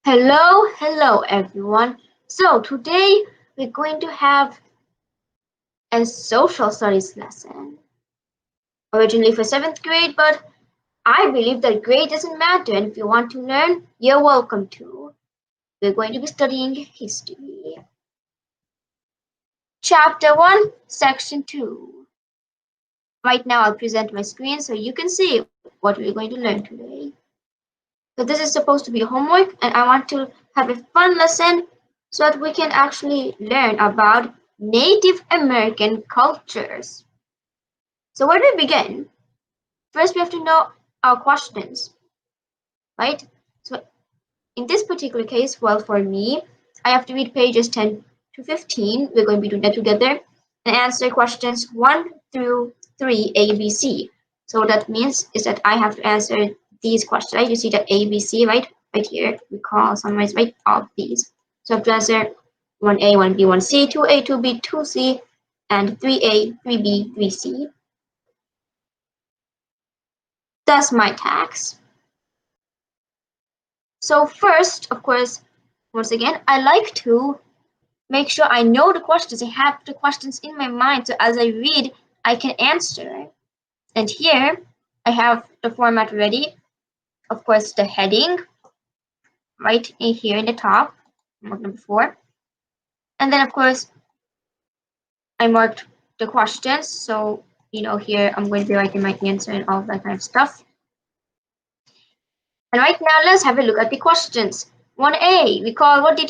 Hello everyone. So today we're going to have a social studies lesson. Originally for 7th grade, but I believe that grade doesn't matter, and if you want to learn, you're welcome to. We're going to be studying history. Chapter 1, Section 2. Right now I'll present my screen so you can see what we're going to learn today. So this is supposed to be homework, and I want to have a fun lesson so that we can actually learn about Native American cultures. So where do we begin? First, we have to know our questions, right? So in this particular case, well, for me, I have to read pages 10 to 15. We're going to be doing that together and answer questions 1 through 3 A, B, C. So what that means is that I have to answer these questions, right? You see that A, B, C, right? Right here, we call summarize, right? All of these. So I have to answer 1A, 1B, 1C, 2A, 2B, 2C, and 3A, 3B, 3C. That's my task. So first, of course, once again, I like to make sure I know the questions. I have the questions in my mind, so as I read, I can answer. And here, I have the format ready. Of course, the heading, right in here in the top, number 4. And then, of course, I marked the questions. So, here I'm going to be writing my answer and all that kind of stuff. And right now, let's have a look at the questions. 1A, we call, what did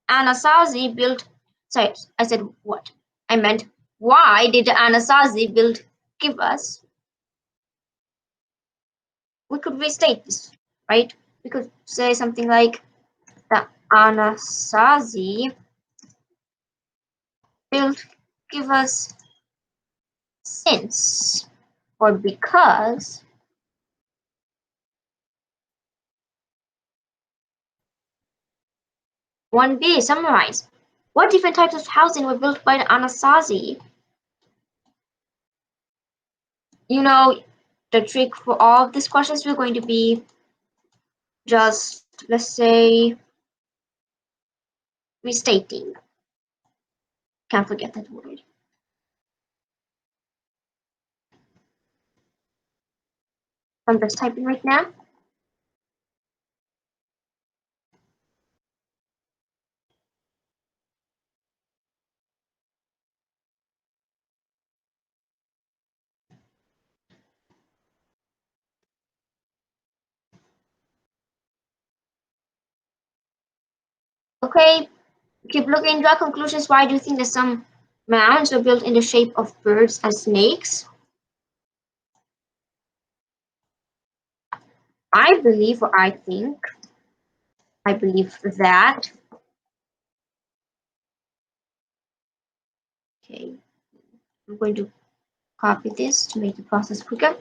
Anasazi build? Sorry, I said what? I meant, why did the Anasazi build give us? We could restate this, right? We could say something like, the Anasazi built give us since or because. One B, summarize. What different types of housing were built by the Anasazi? You know, the trick for all of these questions we're going to be just, let's say, restating. Can't forget that word. I'm just typing right now. Okay, keep looking, draw conclusions. Why do you think that some mounds were built in the shape of birds and snakes? I believe, or I think, I believe that. Okay, I'm going to copy this to make the process quicker.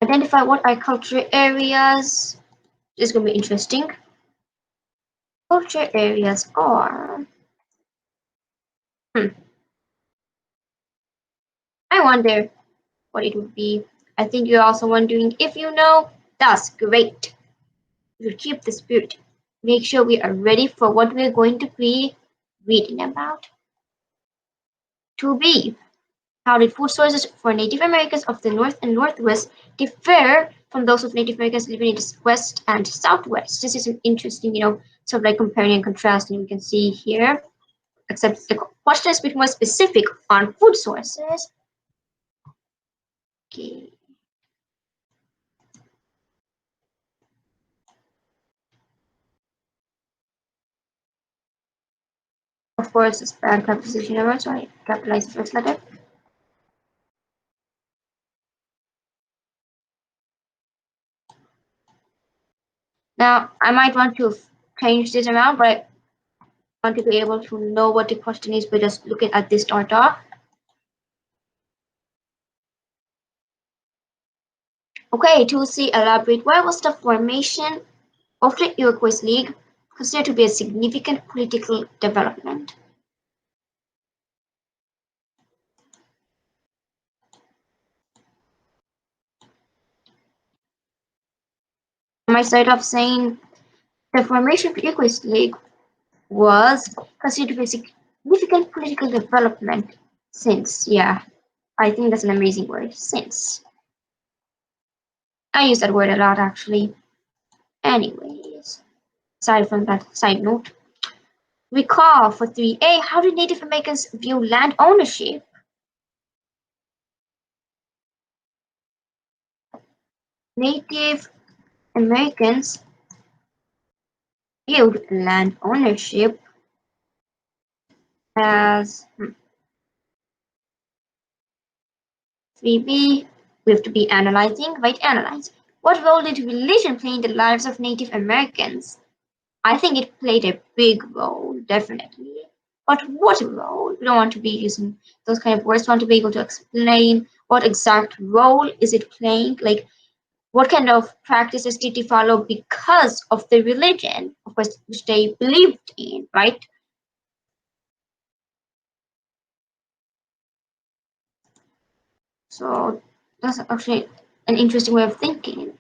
Identify what are cultural areas. This is going to be interesting. Culture areas are. I wonder what it would be. I think you're also wondering. If you know, that's great. We will keep the spirit. Make sure we are ready for what we're going to be reading about. 2B. How did food sources for Native Americans of the North and Northwest differ from those of Native Americans living in the West and Southwest? This is an interesting, sort of like comparing and contrasting. We can see here, except the question is a bit more specific on food sources. Okay. Of course, it's bad capitalization error, so I capitalize the first letter. Now, I might want to change this amount, but I want to be able to know what the question is by just looking at this data. Okay, 2C, elaborate. Why was the formation of the Iroquois League considered to be a significant political development? might start off saying the formation of Equus League was considered to be a significant political development since, yeah, I think that's an amazing word, since. I use that word a lot actually. Anyways, aside from that side note, recall for 3A, how did Native Americans view land ownership? Native Americans viewed land ownership as 3B, we have to be analyzing, right? Analyze. What role did religion play in the lives of Native Americans? I think it played a big role, definitely. But what role? We don't want to be using those kind of words. We want to be able to explain what exact role is it playing, like what kind of practices did they follow because of the religion, of course, which they believed in, right? So that's actually an interesting way of thinking.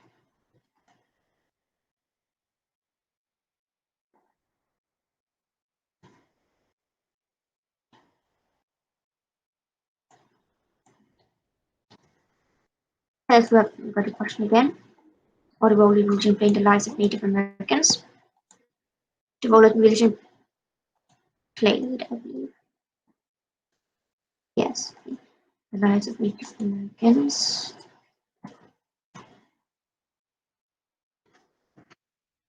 Let's look at the question again. What role did religion play in the lives of Native Americans? The role that religion played, I believe. Yes, the lives of Native Americans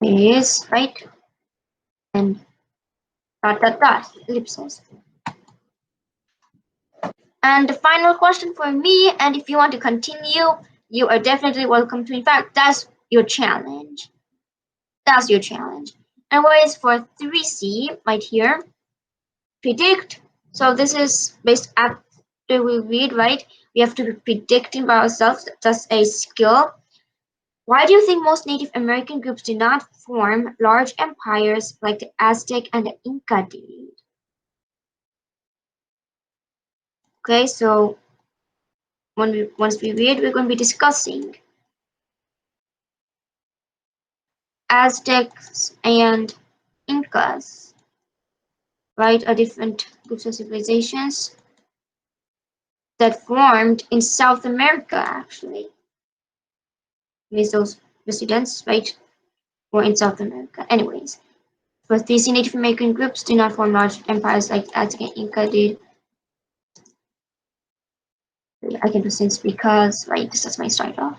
is right, and ellipsis. And the final question for me, and if you want to continue, you are definitely welcome to. In fact, that's your challenge. That's your challenge. And whereas for 3C, right here, predict. So this is based after we read, right? We have to be predicting by ourselves. That's a skill. Why do you think most Native American groups do not form large empires like the Aztec and the Inca did? Okay, so once we read, we're going to be discussing Aztecs and Incas, right? Are different groups of civilizations that formed in South America, actually. Means those residents, right, were in South America. Anyways, but these Native American groups do not form large empires like Aztec and Inca did. I can do since because, right, this is my start off.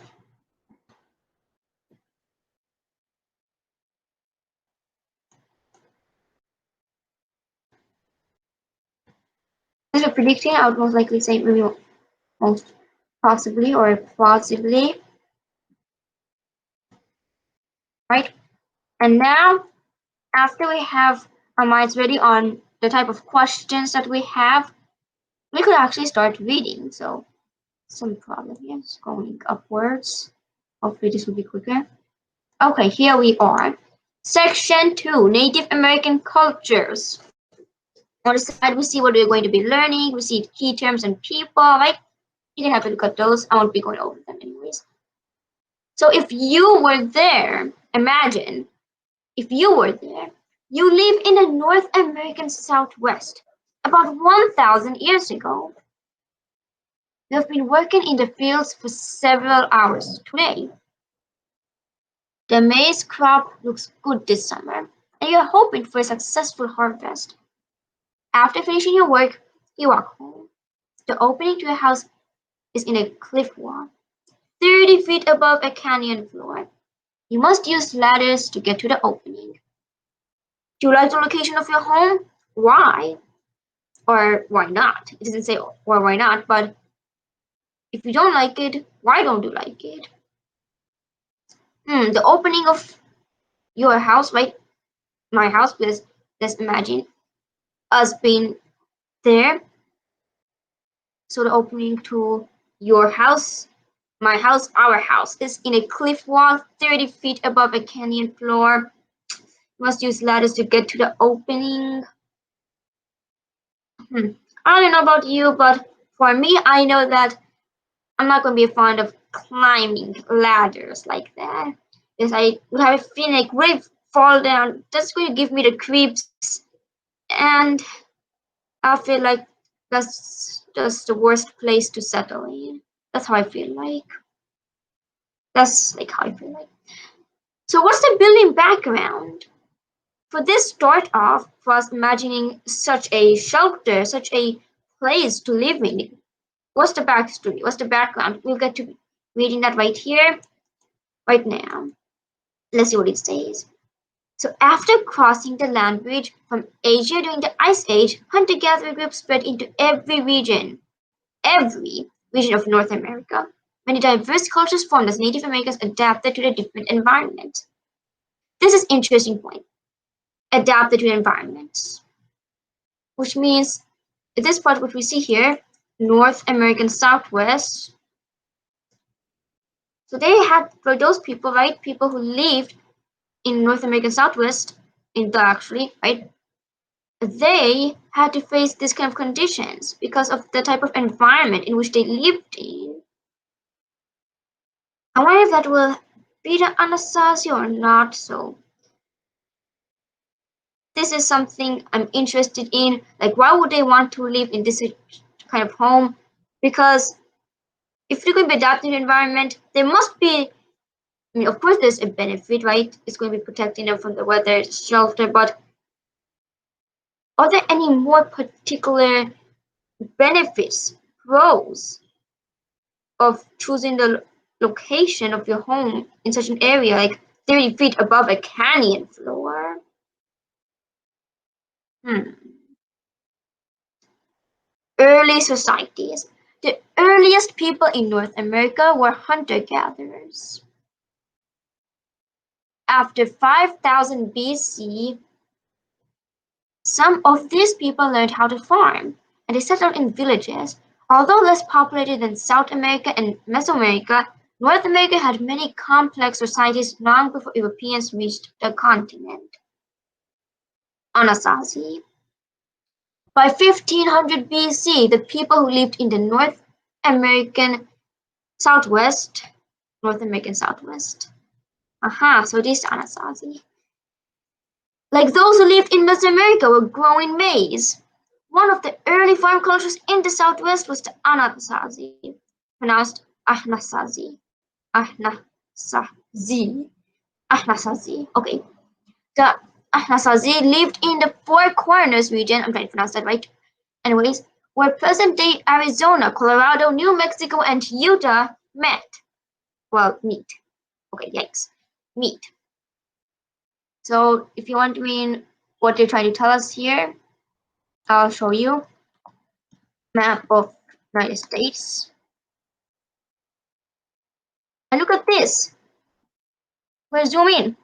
Instead of predicting, I would most likely say maybe most possibly or plausibly, right? And now, after we have our minds ready on the type of questions that we have, we could actually start reading. So, some problem here is going upwards. Hopefully, this will be quicker. Okay, here we are. Section 2, Native American Cultures. On the side, we see what we're going to be learning. We see key terms and people, right? You can have a look at those. I won't be going over them anyways. So if you were there, imagine, if you were there, you live in the North American Southwest about 1,000 years ago. You have been working in the fields for several hours today. The maize crop looks good this summer, and you're hoping for a successful harvest. After finishing your work, you walk home. The opening to your house is in a cliff wall, 30 feet above a canyon floor. You must use ladders to get to the opening. Do you like the location of your home? Why? Or why not? It doesn't say or why not, but if you don't like it, why don't you like it? The opening of your house, right? My house, because let's imagine us being there. So the opening to your house, my house, our house is in a cliff wall 30 feet above a canyon floor. You must use ladders to get to the opening. I don't know about you, but for me, I know that I'm not going to be fond of climbing ladders like that. Because I would have a feeling like would it fall down? That's going to give me the creeps, and I feel like that's just the worst place to settle in. That's how I feel like. That's like how I feel like. So what's the building background? For this start off was imagining such a shelter, such a place to live in. What's the backstory? What's the background? We'll get to reading that right here, right now. Let's see what it says. So after crossing the land bridge from Asia during the Ice Age, hunter-gatherer groups spread into every region of North America. Many diverse cultures formed as Native Americans adapted to the different environments. This is interesting point. Adapted to environments, which means this part what we see here, North American Southwest. So they had, for those people, right, people who lived in North American Southwest, actually, right, they had to face this kind of conditions because of the type of environment in which they lived in. I wonder if that will be the Anasazi or not so. This is something I'm interested in. Like, why would they want to live in this kind of home? Because if you're going to be adapting to the environment, there must be, I mean, of course, there's a benefit, right? It's going to be protecting them from the weather, shelter, but are there any more particular benefits, pros of choosing the location of your home in such an area, like 30 feet above a canyon floor? Early societies. The earliest people in North America were hunter-gatherers. After 5000 BC, some of these people learned how to farm, and they settled in villages. Although less populated than South America and Mesoamerica, North America had many complex societies long before Europeans reached the continent. Anasazi. By 1500 BC, the people who lived in the American Southwest, North American Southwest. Aha, so this Anasazi. Like those who lived in Mesoamerica were growing maize. One of the early farm cultures in the Southwest was the Anasazi, pronounced Ahnasazi. Ahnasazi. Ahnasazi. Okay. The Ahnasazi lived in the Four Corners region, I'm trying to pronounce that right, anyways, where present-day Arizona, Colorado, New Mexico, and Utah met. Well, meet. Okay, yikes. Meet. So if you want to mean what they're trying to tell us here, I'll show you map of United States. And look at this. We'll zoom in.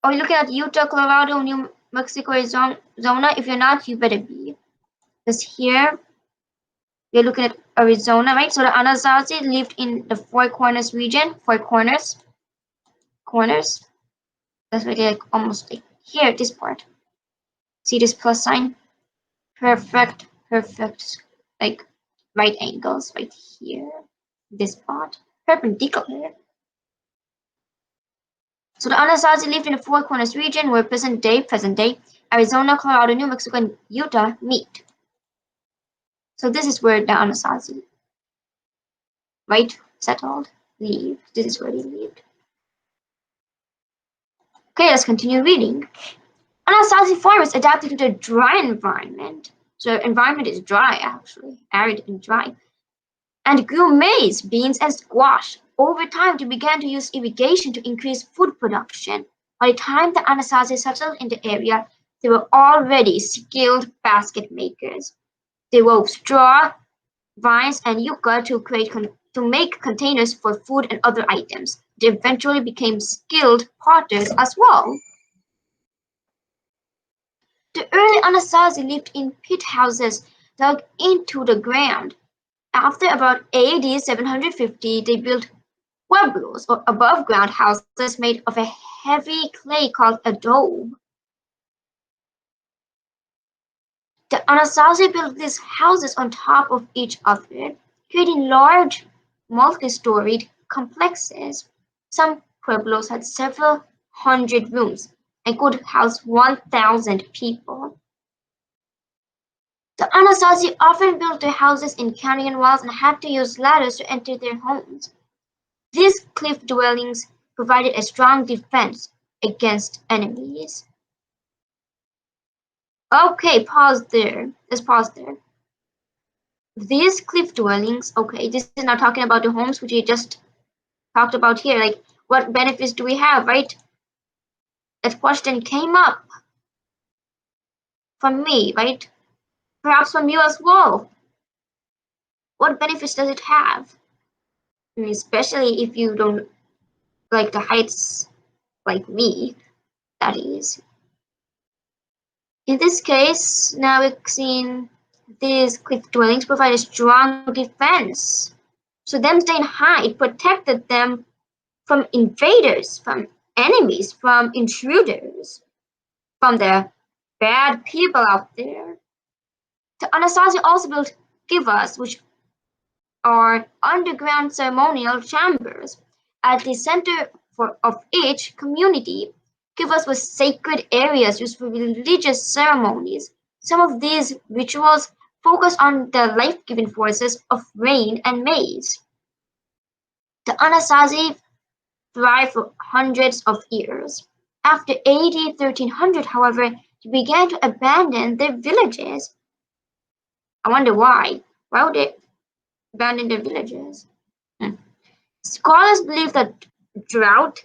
Are you looking at Utah, Colorado, New Mexico, Arizona? If you're not, you better be. Because here, we're looking at Arizona, right? So the Anasazi lived in the Four Corners region. Four corners. Corners. That's really like almost like here, this part. See this plus sign? Perfect, like right angles right here. This part. Perpendicular. So the Anasazi lived in the Four Corners region where present day, Arizona, Colorado, New Mexico, and Utah meet. So this is where the Anasazi, right, settled, lived. This is where they lived. Okay, let's continue reading. Anasazi farmers adapted to the dry environment. So the environment is dry, actually, arid and dry. And grew maize, beans, and squash. Over time, they began to use irrigation to increase food production. By the time the Anasazi settled in the area, they were already skilled basket makers. They wove straw, vines, and yucca to make containers for food and other items. They eventually became skilled potters as well. The early Anasazi lived in pit houses dug into the ground. After about AD 750, they built pueblos, or above-ground houses made of a heavy clay called adobe. The Anasazi built these houses on top of each other, creating large, multi-storied complexes. Some pueblos had several hundred rooms and could house 1,000 people. The Anasazi often built their houses in canyon walls and had to use ladders to enter their homes. These cliff dwellings provided a strong defense against enemies. Okay, pause there. Let's pause there. These cliff dwellings, okay, this is not talking about the homes which we just talked about here. Like, what benefits do we have, right? That question came up from me, right? Perhaps from you as well. What benefits does it have? I mean, especially if you don't like the heights like me, that is. In this case, now we've seen these cliff dwellings provide a strong defense. So them staying high, it protected them from invaders, from enemies, from intruders, from the bad people out there. The Anasazi also built kivas, which are underground ceremonial chambers. At the center of each community, kivas were sacred areas used for religious ceremonies. Some of these rituals focus on the life-giving forces of rain and maize. The Anasazi thrived for hundreds of years. After AD 1300, however, they began to abandon their villages. I wonder why. Why would they abandon their villages? Hmm. Scholars believe that drought,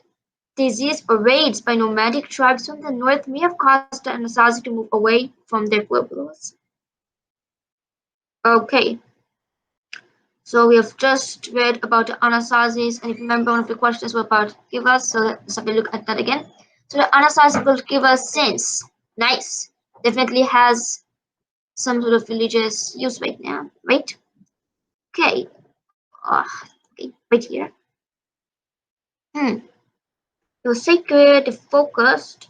disease, or raids by nomadic tribes from the north may have caused the Anasazi to move away from their pueblos. Okay, so we have just read about the Anasazis, and if you remember, one of the questions were about kivas, so let's have a look at that again. So the Anasazi built kivas since. Nice. Definitely has some sort of religious use right now, right? Okay. Okay, right here. Hmm. It was sacred, focused.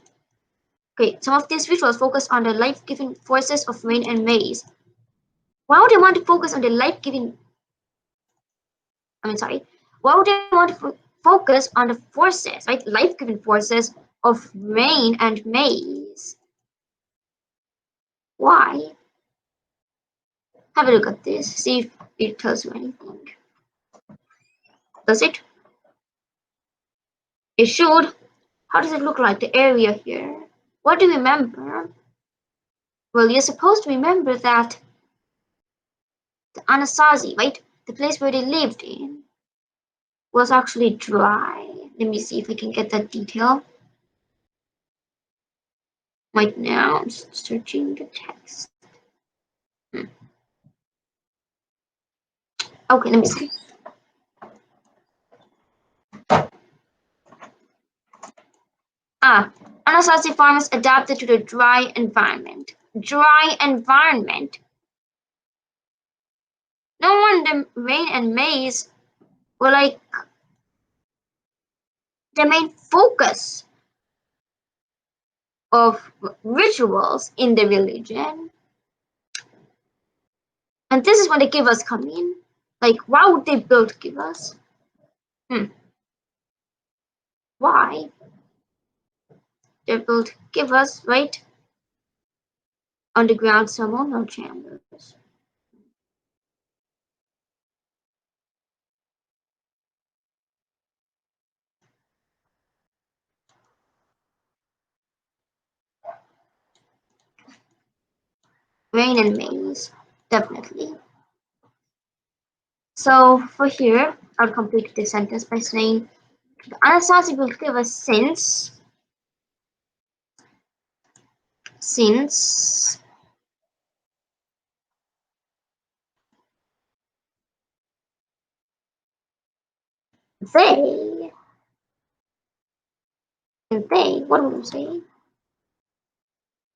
Okay, some of these rituals focus on the life-giving forces of rain and maize. Why would they want to focus on the life-giving? Sorry. Why would they want to focus on the forces, right? Life-giving forces of rain and maize. Why? Have a look at this. See if it tells you anything. Does it? It should. How does it look like, the area here? What do you remember? Well, you're supposed to remember that the Anasazi, right? The place where they lived in was actually dry. Let me see if I can get that detail. Right now, I'm just searching the text. Okay, let me see. Anasazi farmers adapted to the dry environment. Dry environment. No wonder rain and maize were like the main focus of rituals in the religion. And this is when the givers come in. Like, why would they build givers? Why? They built givers, right? Underground ceremonial chambers. Rain and maize, definitely. So for here, I'll complete this sentence by saying the Anasazi will give us since they, what will you say?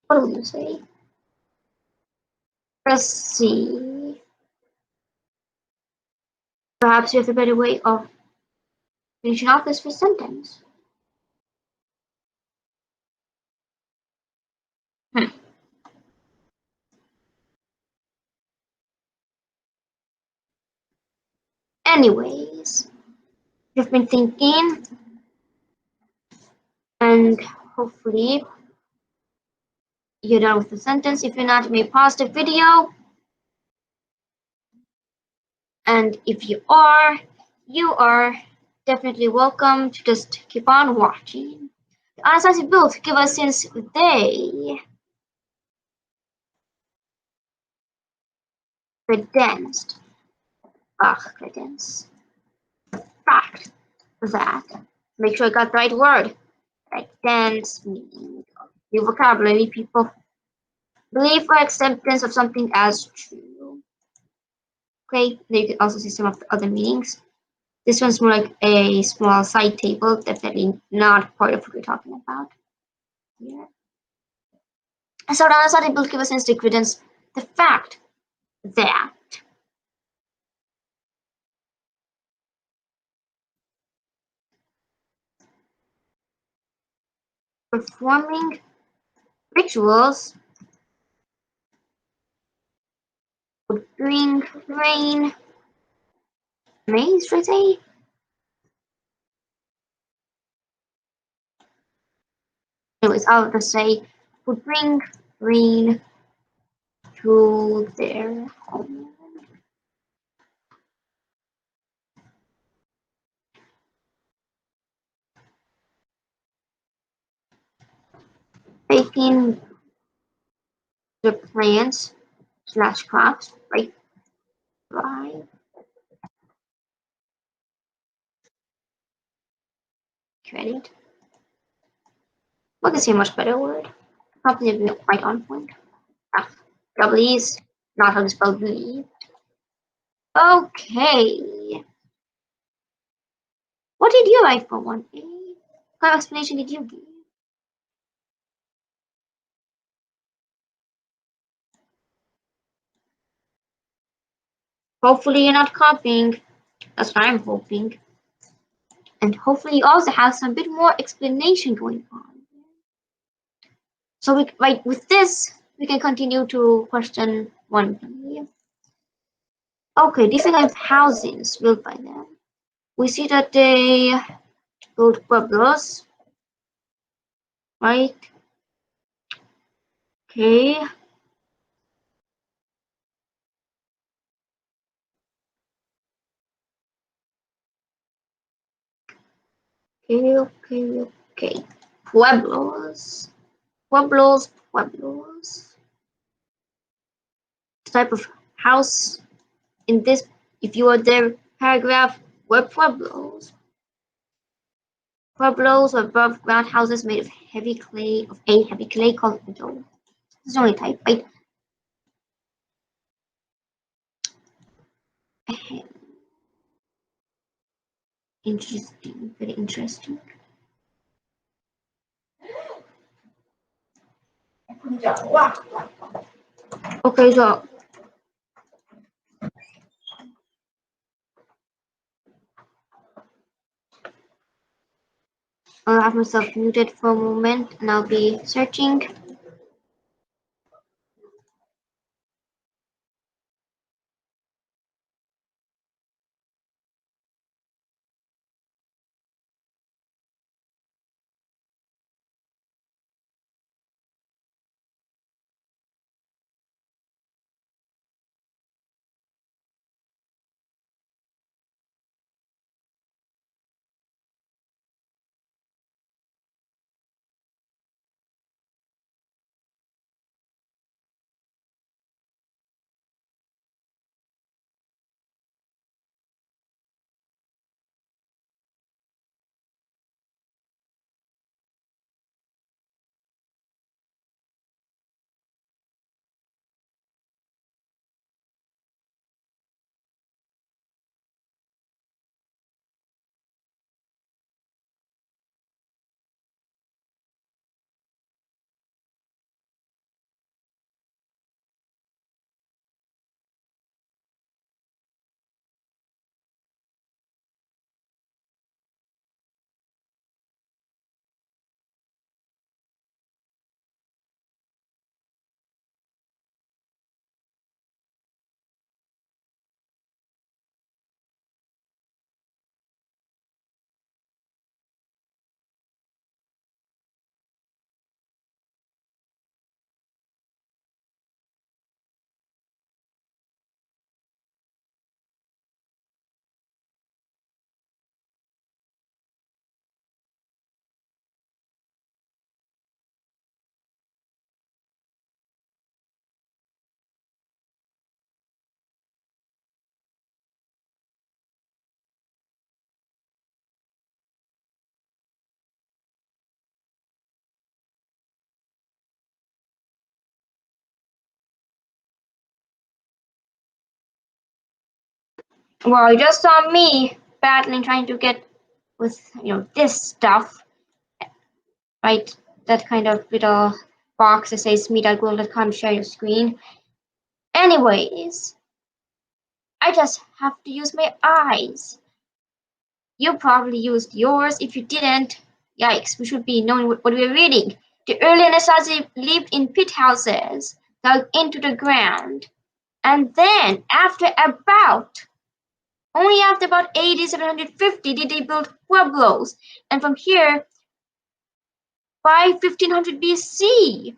What will you say? Let's see. Perhaps you have a better way of finishing off this first sentence. Hmm. Anyways, you've been thinking, And hopefully you're done with the sentence. If you're not, you may pause the video. And if you are definitely welcome to just keep on watching. The unanswered both give us since they credence. Credence. Fact that. Make sure I got the right word. Credence meaning the vocabulary people. Belief or acceptance of something as true. Okay, then you can also see some of the other meanings. This one's more like a small side table, definitely not part of what we're talking about here. So the unanswered table give us instant credence the fact that performing rituals would bring rain. May, should I say? Anyways, I'll just say would bring rain to their home. Baking the plants slash crops, right? Dry. Credit. What is a much better word? Probably not quite on point. Ah, probably is not how to spell believe. Okay. What did you write for 1A? What kind of explanation did you give? Hopefully you're not copying. That's what I'm hoping. And hopefully you also have some bit more explanation going on. So right with this, we can continue to question 1B. Okay, different kind of housings built by them. We see that they build pueblos, right? Okay. Okay. Pueblos. Pueblos. The type of house in this, if you are there, paragraph, were pueblos. Pueblos were above ground houses made of heavy clay, called adobe. This is the only type, right? Interesting, very interesting. Okay, so I'll have myself muted for a moment and I'll be searching. Well, you just saw me battling, trying to get with this stuff, right? That kind of little box that says meet@google.com, share your screen. Anyways, I just have to use my eyes. You probably used yours. If you didn't, yikes, we should be knowing what we're reading. The early Anasazi lived in pit houses, dug into the ground. And then, only after about AD 750 did they build pueblos. And from here, by 1500 BC,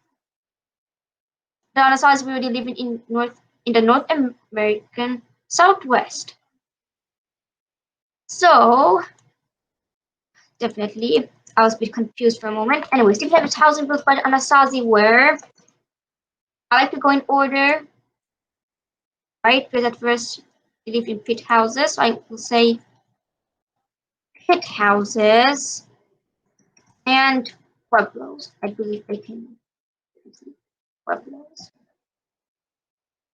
the Anasazi were already living in the North American Southwest. So, definitely, I was a bit confused for a moment. Anyways, the types of housing built by the Anasazi were, I like to go in order, right? Because at first they lived in pit houses, so I will say pit houses and pueblos. I believe they can see pueblos.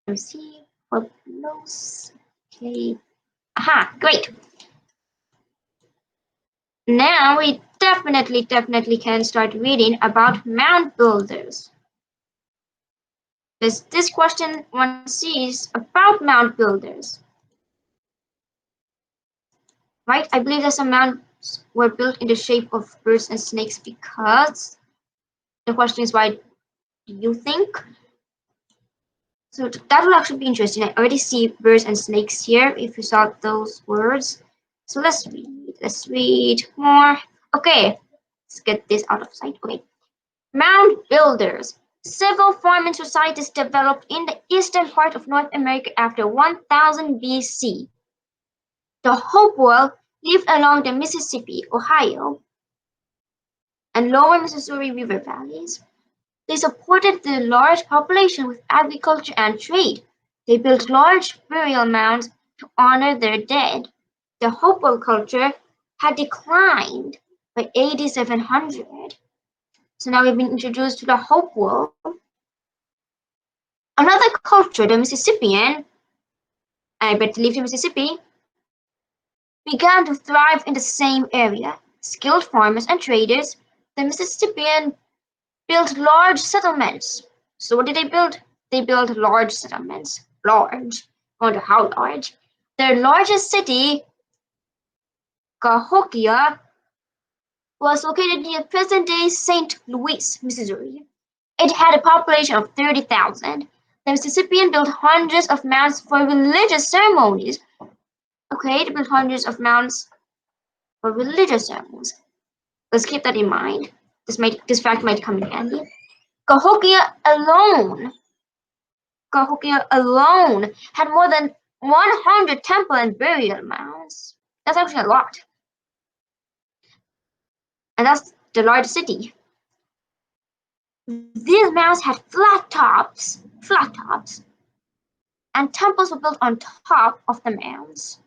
Let me see pueblos. Okay. Aha, great. Now we definitely can start reading about mound builders. This question one sees about mound builders. Right? I believe that some mounds were built in the shape of birds and snakes because the question is, why do you think? So that will actually be interesting. I already see birds and snakes here if you saw those words. So let's read more. Okay, let's get this out of sight. Okay. Mound builders. Civil farming societies developed in the eastern part of North America after 1000 BC. The Hopewell lived along the Mississippi, Ohio, and lower Missouri River valleys. They supported the large population with agriculture and trade. They built large burial mounds to honor their dead. The Hopewell culture had declined by AD 700. So now we've been introduced to the Hopewell. Another culture, the Mississippian, I bet they lived in Mississippi, began to thrive in the same area. Skilled farmers and traders, the Mississippian built large settlements. So what did they build? They built large settlements. Large. I wonder how large. Their largest city, Cahokia, was located near present-day St. Louis, Missouri. It had a population of 30,000. The Mississippian built hundreds of mounds for religious ceremonies. Okay, they built hundreds of mounds for religious ceremonies. Let's keep that in mind. This fact might come in handy. Cahokia alone had more than 100 temple and burial mounds. That's actually a lot. And that's the largest city. These mounds had flat tops, and temples were built on top of the mounds.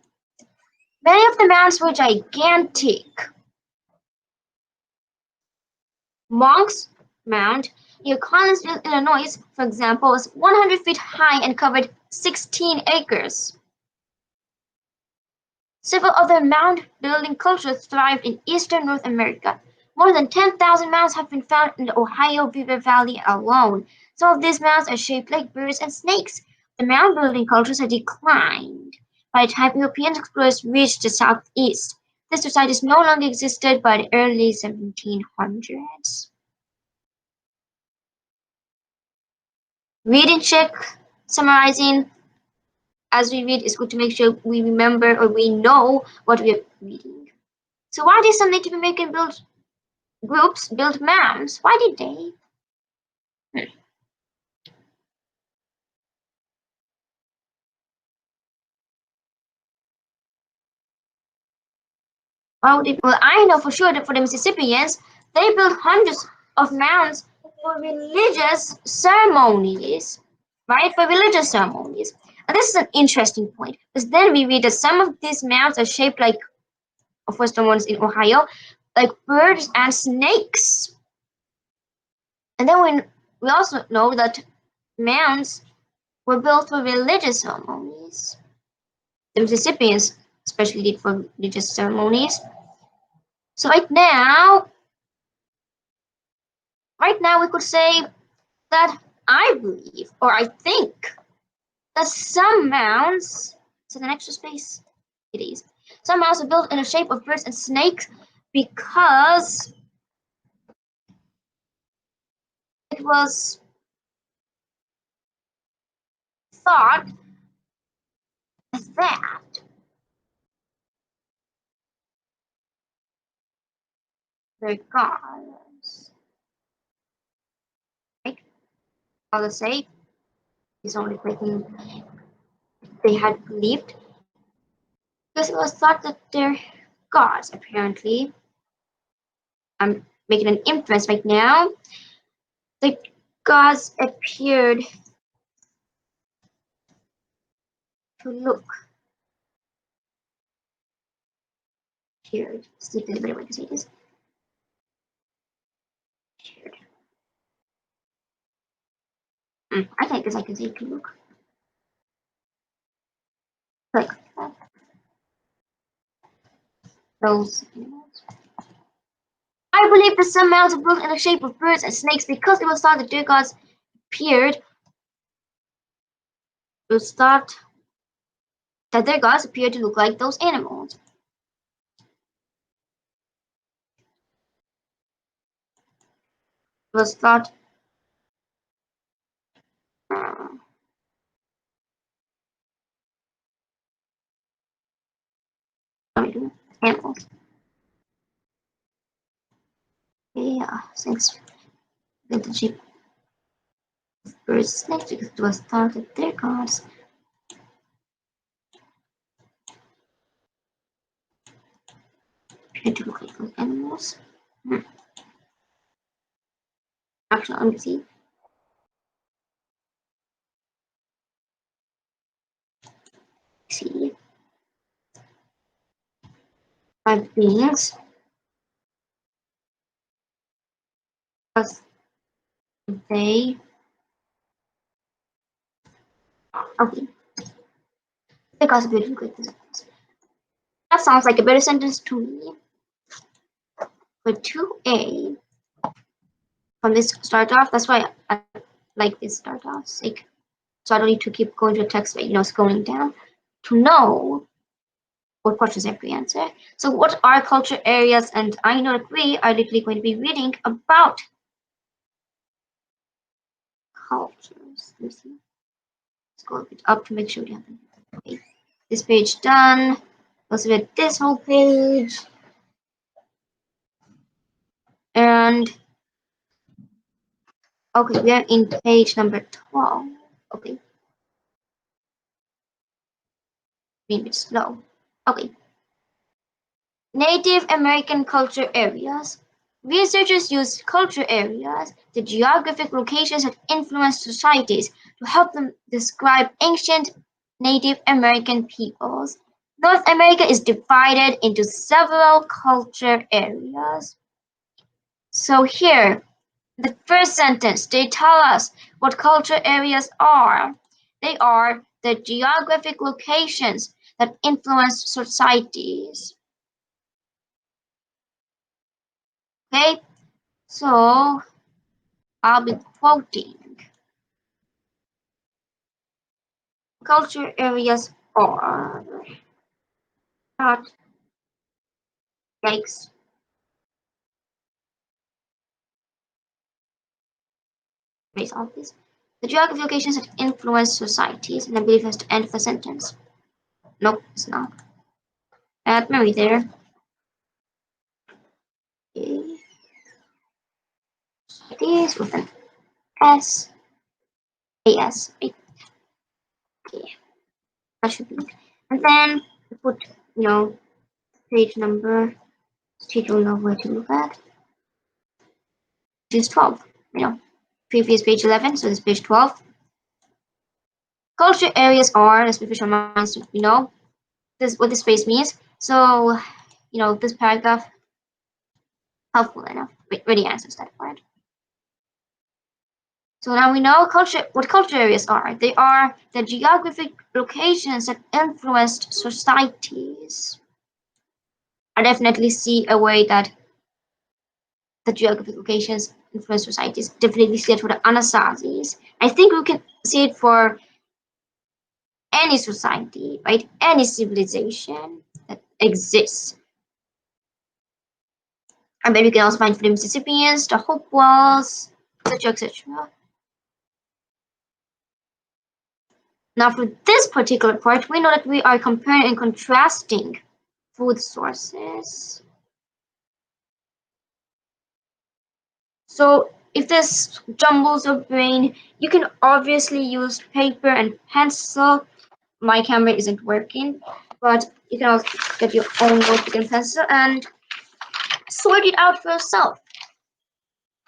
Many of the mounds were gigantic. Monk's Mound near Collinsville, Illinois, for example, was 100 feet high and covered 16 acres. Several other mound-building cultures thrived in eastern North America. More than 10,000 mounds have been found in the Ohio River Valley alone. Some of these mounds are shaped like birds and snakes. The mound-building cultures had declined by the time European explorers reached the southeast. These societies no longer existed by the early 1700s. Reading check, summarizing. As we read, it's good to make sure we remember or we know what we are reading. So why did some Native American groups build mounds? Why did they? Well, I know for sure that for the Mississippians, they built hundreds of mounds for religious ceremonies, right? For religious ceremonies. And this is an interesting point, because then we read that some of these mounds are shaped like, of course, the ones in Ohio, like birds and snakes. And then we also know that mounds were built for religious ceremonies. the recipients especially did for religious ceremonies. So right now we could say that I believe, or I think, that some mounds, is it an extra space? It is. Some mounds are built in the shape of birds and snakes because it was thought that the gods, right? I'll say is only breaking they had believed because it was thought that their gods apparently, I'm making an inference right now, the gods appeared to look appeared. See if there's a better way to say this. Appeared. I think because I can say to look like that. Those animals. I believe that some mounds are built in the shape of birds and snakes because it was thought that their gods appeared. It was thought that their gods appeared to look like those animals. It was thought uh, animals. Yeah, since the shape of birds and snakes because it was thought that their gods appeared to look like those animals. Actually, let me see. See, five beings because they okay. The gods appeared to look like those animals. That sounds like a better sentence to me. For 2A, from this start off, that's why I like this start off sake. So I don't need to keep going to the text, scrolling down to know what questions I have to answer. So what are culture areas? And I know that we are literally going to be reading about cultures. Let me see. Let's go a bit up to make sure we have them. Okay. This page done. Let's read this whole page. And okay, we are in page number 12. Okay. Being a bit slow. Okay. Native American culture areas. Researchers use culture areas, the geographic locations that influence societies, to help them describe ancient Native American peoples. North America is divided into several culture areas. So here, the first sentence, they tell us what culture areas are. They are the geographic locations that influence societies. Okay, so I'll be quoting. Culture areas are not yikes. Erase all of this. The geographic locations that influence societies, and I believe that's the end of the sentence. Nope, it's not. Add Mary there. Okay. It is with an S. AS. Right? Okay. That should be. And then we put, page number. Teacher will know where to look at. Which is 12. Previous page 11, so this page 12. Culture areas are, as professional minds, this what this phrase means. So, this paragraph helpful enough. Really answers that part. So now we know what culture areas are. They are the geographic locations that influenced societies. I definitely see a way that the geographic locations influence societies. Definitely see it for the Anasazis. I think we can see it for any society, right? Any civilization that exists. And then we can also find for the Mississippians, the Hopewells, etc., etc. Now for this particular part, we know that we are comparing and contrasting food sources. So if this jumbles your brain, you can obviously use paper and pencil. My camera isn't working, but you can also get your own notebook and pencil and sort it out for yourself.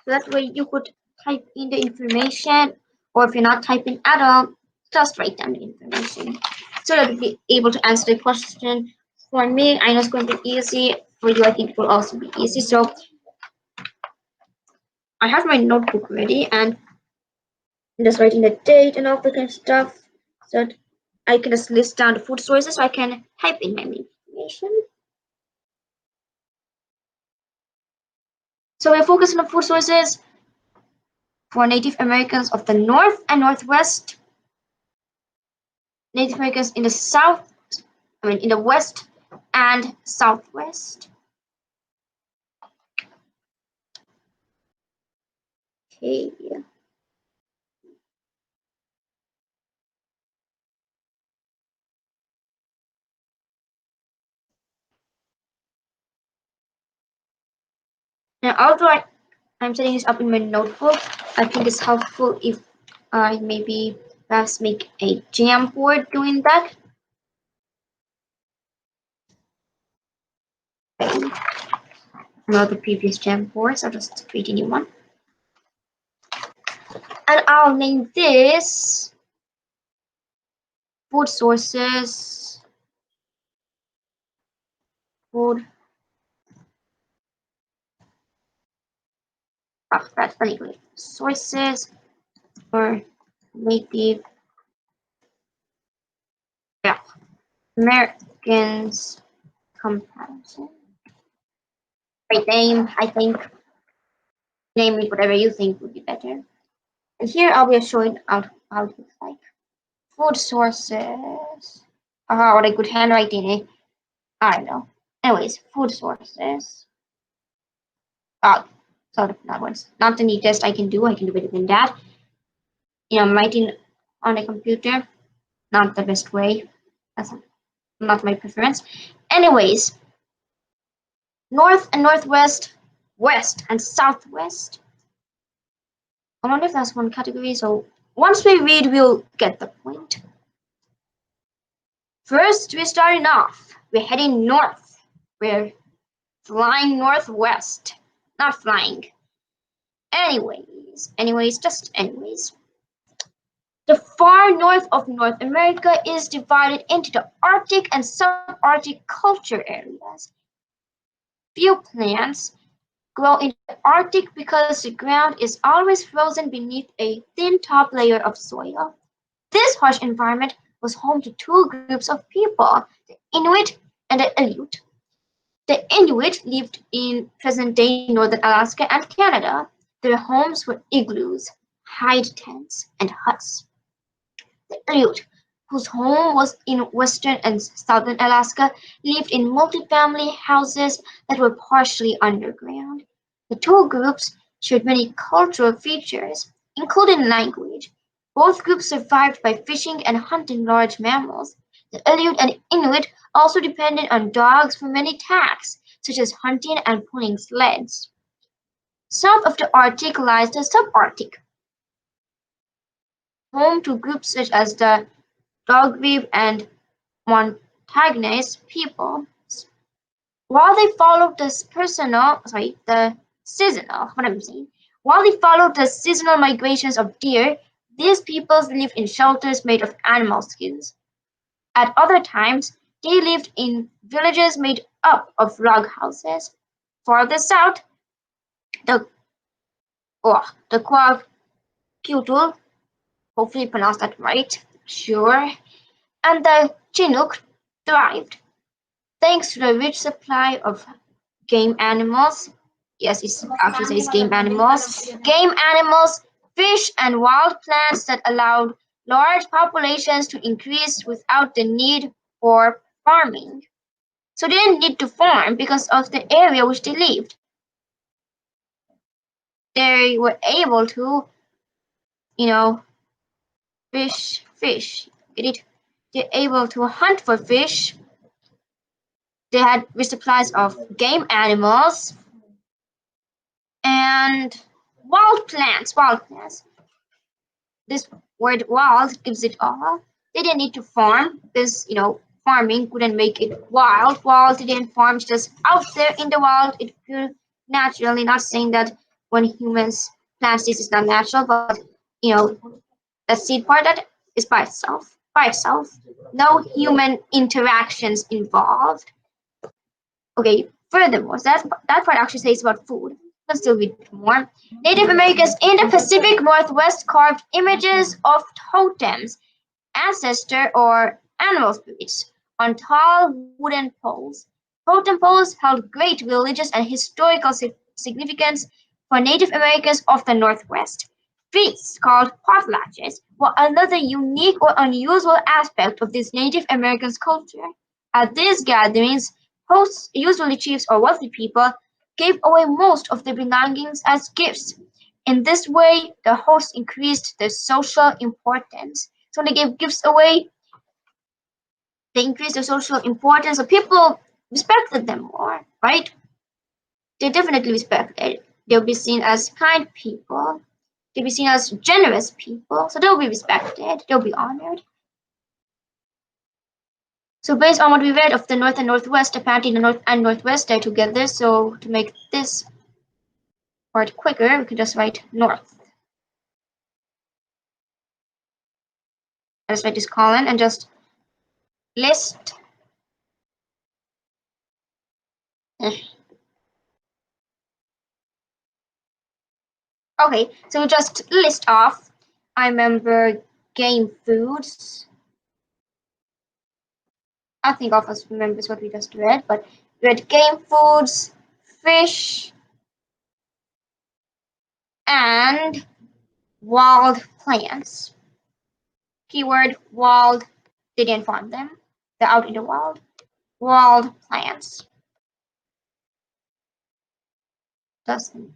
So that way you could type in the information, or if you're not typing at all, just write down the information. So that you'll be able to answer the question. For me, I know it's going to be easy. For you, I think it will also be easy. So I have my notebook ready and I'm just writing the date and all that kind of stuff. So that I can just list down the food sources so I can type in my information. So we're focusing on food sources for Native Americans of the North and Northwest, Native Americans in the South, in the West and Southwest. Okay. Now, although I'm setting this up in my notebook, I think it's helpful if I maybe perhaps make a Jamboard doing that. Not the previous Jamboards, I'll just create a new one. And I'll name this food sources. Food. Oh, that's anyway. Sources for Native Americans comparison. Right name, I think. Name it whatever you think would be better. And here I'll be showing out how it looks like. Food sources. Ah, what a good handwriting, eh? I don't know. Anyways, food sources. Oh, sort of not ones. Not the neatest I can do. I can do better than that. I'm writing on a computer. Not the best way. That's not my preference. Anyways, north and northwest, west and southwest. I wonder if that's one category. So once we read, we'll get the point. First, we're starting off. We're heading north. We're flying northwest. Not flying. Anyways, just anyways. The far north of North America is divided into the Arctic and subarctic culture areas. Few plants grow in the Arctic because the ground is always frozen beneath a thin top layer of soil. This harsh environment was home to two groups of people, the Inuit and the Aleut. The Inuit lived in present-day northern Alaska and Canada. Their homes were igloos, hide tents, and huts. The Aleut, whose home was in western and southern Alaska, lived in multi-family houses that were partially underground. The two groups shared many cultural features, including language. Both groups survived by fishing and hunting large mammals. The Aleut and Inuit also depended on dogs for many tasks, such as hunting and pulling sleds. South of the Arctic lies the subarctic, home to groups such as the Dogweave and Montagnais peoples. While they followed the seasonal migrations of deer, these peoples lived in shelters made of animal skins. At other times, they lived in villages made up of log houses. Farther south, the Kutul, hopefully pronounced that right, sure, and the Chinook thrived thanks to the rich supply of game animals. Yes, it actually says game animals. Game animals, fish, and wild plants that allowed large populations to increase without the need for farming. So they didn't need to farm because of the area which they lived. They were able to, you know, fish. Get it? They're able to hunt for fish. They had rich supplies of game animals and wild plants. Wild plants. This word wild gives it all. They didn't need to farm because, farming couldn't make it wild. Wild, they didn't farm, it's just out there in the wild. It grew naturally. Not saying that when humans plant seeds is not natural, but, the seed part that is by itself. By itself. No human interactions involved. Okay, furthermore, so that part actually says about food. Let's still read more. Native Americans in the Pacific Northwest carved images of totems, ancestor or animal spirits on tall wooden poles. Totem poles held great religious and historical significance for Native Americans of the Northwest. Feasts called potlatches were another unique or unusual aspect of this Native Americans' culture. At these gatherings, hosts, usually chiefs or wealthy people, gave away most of their belongings as gifts. In this way, the hosts increased their social importance. So when they gave gifts away, they increased their social importance, so people respected them more, right? They definitely respected. They'll be seen as kind people. They'll be seen as generous people, so they'll be respected. They'll be honored. So based on what we read of the North and Northwest, apparently the North and Northwest are together. So to make this part quicker, we can just write North. I just write this colon and just list. Okay, so we just list off. I remember game foods. I think all of us remembers what we just read, but we read game foods, fish, and wild plants. Keyword wild, they didn't farm them. They're out in the wild. Wild plants. Doesn't.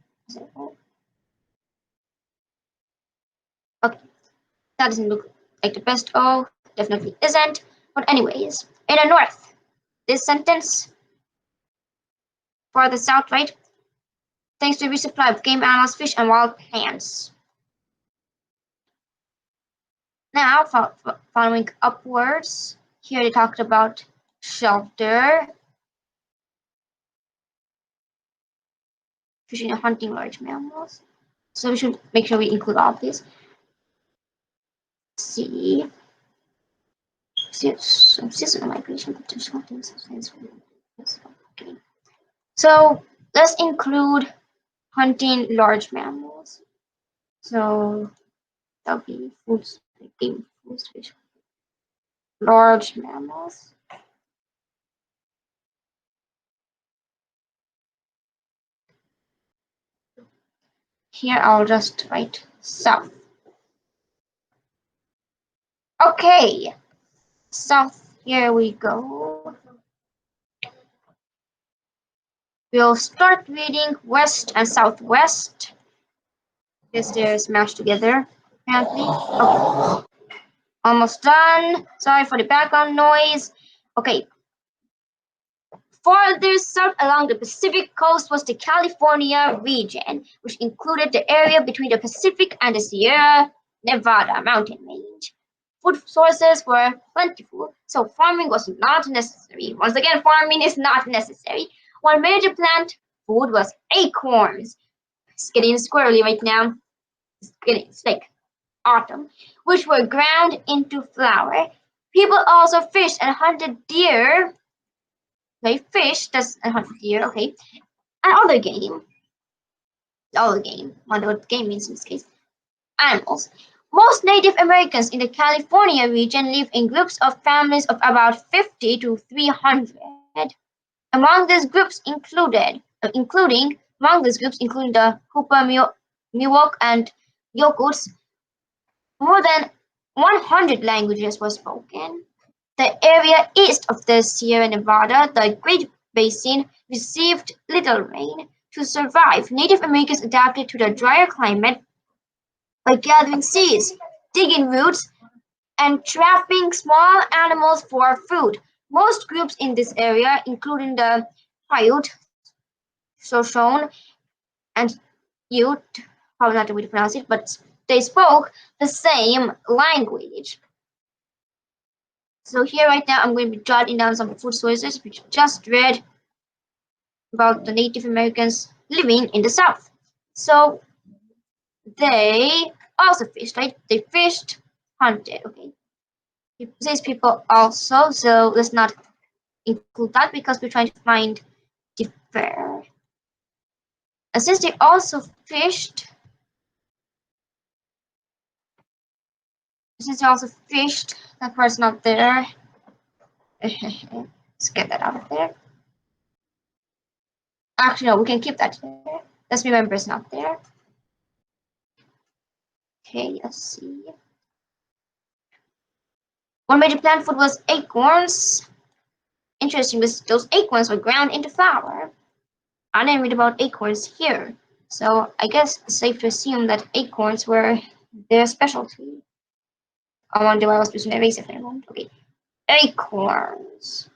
Okay, that doesn't look like the best O. Definitely isn't. But anyways, in the north, this sentence for the south, right? Thanks to a resupply of game animals, fish, and wild plants. Now, following upwards, here they talked about shelter, fishing and hunting large mammals. So we should make sure we include all of these. See, some seasonal migration potential things. Okay. So let's include hunting large mammals. So that'll be foods, game foods, fish, large mammals. Here I'll just write south. Okay, south, here we go. We'll start reading west and southwest. Because they're smashed together, apparently. Okay, almost done. Sorry for the background noise. Okay. Farther south along the Pacific coast was the California region, which included the area between the Pacific and the Sierra Nevada mountain range. Food sources were plentiful, so farming was not necessary. Once again, farming is not necessary. One major plant food was acorns. It's getting squirrely right now. It's like autumn, which were ground into flour. People also fished and hunted deer. They fished, that's and hunted deer, okay. And other game. Other game. Wonder what game means in this case. animals. Most Native Americans in the California region live in groups of families of about 50 to 300. Among these groups including the Hooper, Miwok, and Yokuts, more than 100 languages were spoken. The area east of the Sierra Nevada, the Great Basin, received little rain. To survive, Native Americans adapted to the drier climate by gathering seeds, digging roots, and trapping small animals for food. Most groups in this area, including the Paiute, Shoshone, and Ute, probably not the way to pronounce it, but they spoke the same language. So here right now I'm going to be jotting down some food sources which I just read about the Native Americans living in the South. So they also fished, right? They fished, hunted, okay. It says people also, so let's not include that because we're trying to find differ. And since they also fished, that part's not there. Let's get that out of there. Actually, no, we can keep that there. Let's remember it's not there. Okay, let's see. One major plant food was acorns. Interesting, those acorns were ground into flour. I didn't read about acorns here, so I guess it's safe to assume that acorns were their specialty. I wonder why I was using erase if I want. Okay, acorns.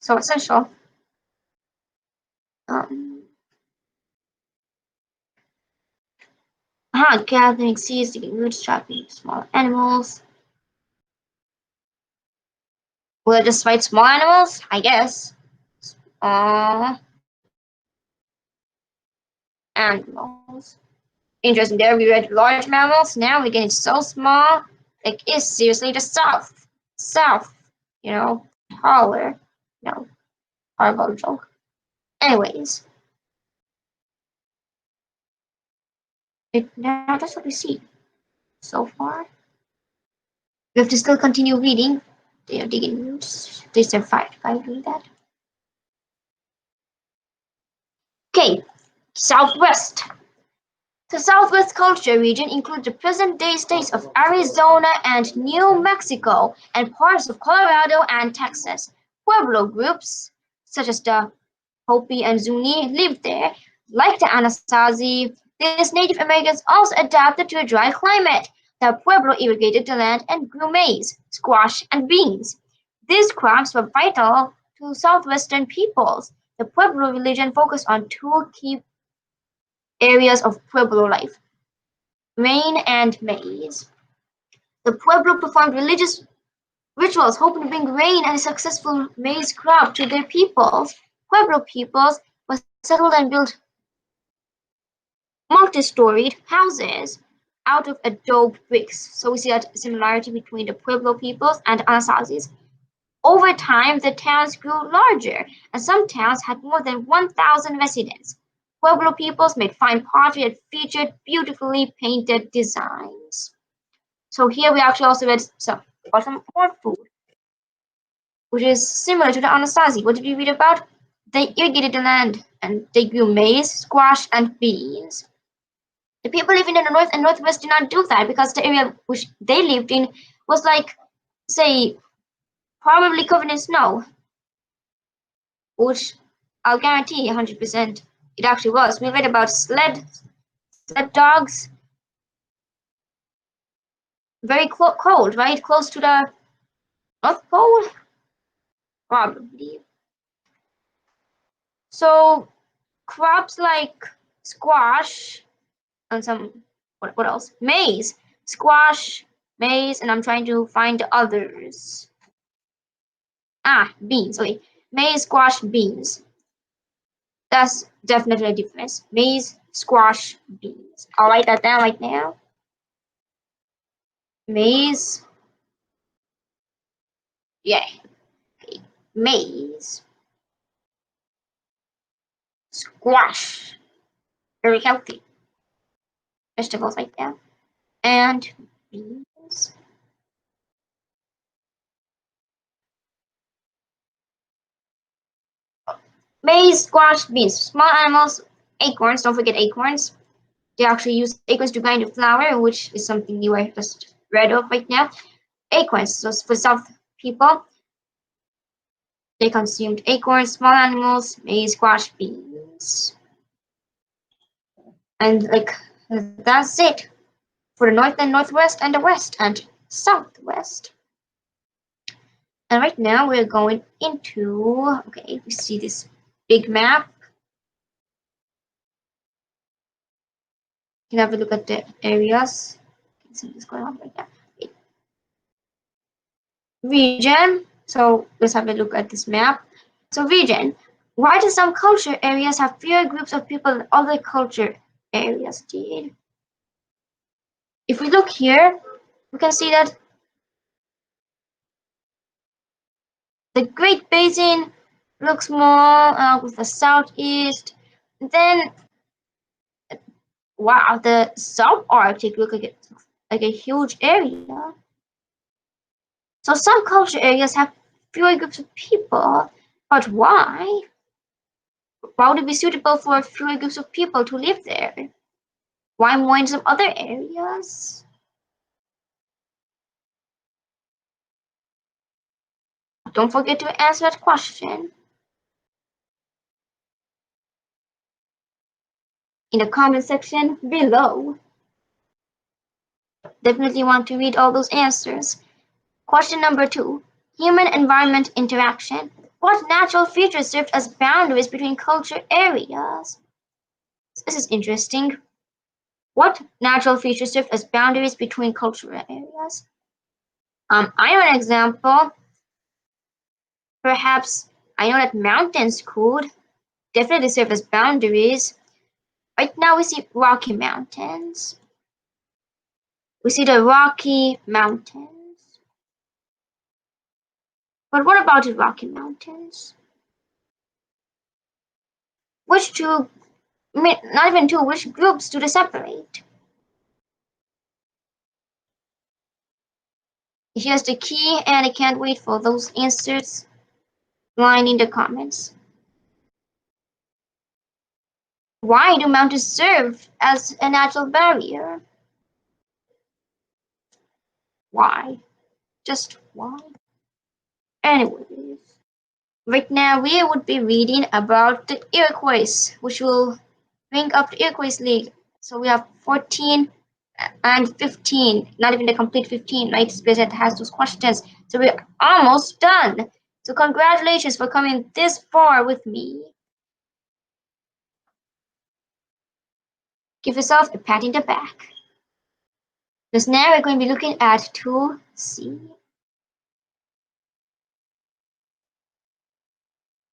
So essential. Gathering seeds, digging roots, trapping small animals. Will it just fight small animals? I guess. Animals. Interesting. There we read large mammals. Now we're getting so small. Like, it's seriously the South. South. Taller. No. Horrible joke. Anyways. Now that's what we see so far. We have to still continue reading. They are digging roots. They survived by doing that. Okay, Southwest. The Southwest culture region includes the present-day states of Arizona and New Mexico and parts of Colorado and Texas. Pueblo groups, such as the Hopi and Zuni, lived there. Like the Anasazi, these Native Americans also adapted to a dry climate. The Pueblo irrigated the land and grew maize, squash, and beans. These crops were vital to Southwestern peoples. The Pueblo religion focused on two key areas of Pueblo life: rain and maize. The Pueblo performed religious rituals hoping to bring rain and a successful maize crop to their peoples. Pueblo peoples were settled and built multi-storied houses out of adobe bricks. So we see that similarity between the Pueblo peoples and Anasazis. Over time, the towns grew larger, and some towns had more than 1,000 residents. Pueblo peoples made fine pottery and featured beautifully painted designs. So here we actually also read some more food, which is similar to the Anasazi. What did we read about? They irrigated the land and they grew maize, squash, and beans. The people living in the north and northwest did not do that because the area which they lived in was like, say, probably covered in snow, which I'll guarantee 100% it actually was. We read about sled dogs, very cold, right? Close to the North Pole? Probably. So crops like squash and some, what else? Maize, squash, maize, and I'm trying to find the others. Beans, okay. Maize, squash, beans. That's definitely a difference. Maize, squash, beans. I'll write that down right now. Maize. Yeah. Okay. Maize. Squash. Very healthy. vegetables right there. And beans. Maize, squash, beans. Small animals, acorns. Don't forget acorns. They actually use acorns to grind the flour, which is something you are just read of right now. Acorns. So for South people, they consumed acorns, small animals, maize, squash, beans. And like that's it for the north and northwest and the west and southwest. And right now we're going into, okay, we see this big map. You can have a look at the areas. You can see what's going on right now. Region. So let's have a look at this map. So region. Why do some culture areas have fewer groups of people than other culture areas did? If we look here, we can see that the Great Basin looks more with the southeast. Then, wow, the subarctic looks like a huge area. So some culture areas have fewer groups of people, but why? Why would it be suitable for fewer groups of people to live there? Why more in some other areas? Don't forget to answer that question in the comment section below. Definitely want to read all those answers. Question number 2. Human-environment interaction. What natural features served as boundaries between culture areas? This is interesting. What natural features served as boundaries between cultural areas? I know an example. Perhaps I know that mountains could definitely serve as boundaries. Right now we see Rocky Mountains. We see the Rocky Mountains. But what about the Rocky Mountains? Which two, not even two, which groups do they separate? Here's the key, and I can't wait for those answers lying in the comments. Why do mountains serve as a natural barrier? Why? Just why? Anyways, right now we would be reading about the Iroquois, which will bring up the Iroquois League. So we have 14 and 15, not even the complete 15, right? Because it has those questions. So we're almost done. So congratulations for coming this far with me. Give yourself a pat in the back. Because now we're going to be looking at 2C.